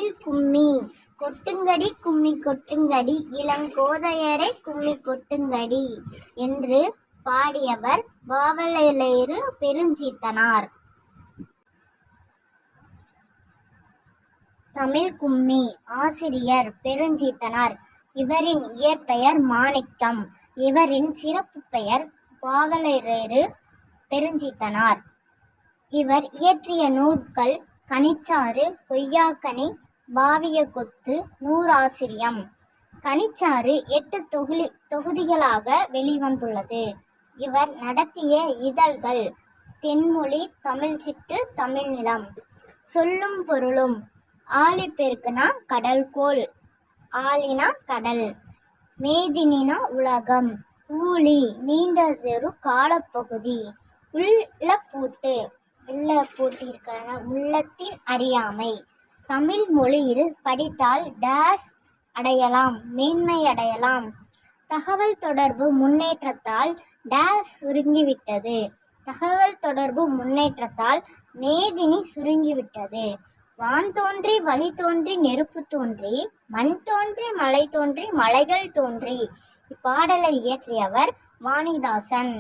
தமிழ் கும்மி. கொட்டுங்கடி கும்மி கொட்டுங்கடி இளங்கோதையரை கும்மி கொட்டுங்கடி என்று பாடியவர் பாவலரேறு பெருஞ்சீத்தனார். தமிழ் கும்மி. ஆசிரியர் பெருஞ்சீத்தனார். இவரின் இயற்பெயர் மாணிக்கம். இவரின் சிறப்பு பெயர் பாவலரேறு பெருஞ்சீத்தனார். இவர் இயற்றிய நூல்கள் கனிச்சாறு, கொய்யாக்கனி, பாவியகொத்து, நூறாசிரியம். கனிச்சாறு 8 தொகுதிகளாக வெளிவந்துள்ளது. இவர் நடத்திய இதழ்கள் தென்மொழி, தமிழ்ச்சிட்டு, தமிழ்நிலம். சொல்லும் பொருளும். ஆழிப்பெருக்குனா கடல்கோள், ஆழினா கடல், மேதினினா உலகம், ஊழி நீண்டதொரு காலப்பகுதி, உள்ளப்பூட்டு உள்ளத்தின் அறியாமை. தமிழ் மொழியில் படித்தால் டேஸ் அடையலாம், மேன்மை அடையலாம். தகவல் தொடர்பு முன்னேற்றத்தால் டேஸ் சுருங்கிவிட்டது. தகவல் தொடர்பு முன்னேற்றத்தால் மேதினி சுருங்கிவிட்டது. வான் தோன்றி வழி தோன்றி நெருப்பு தோன்றி, மண் தோன்றி மலை தோன்றி மலைகள் தோன்றி. இப்பாடலை இயற்றியவர் வாணிதாசன்.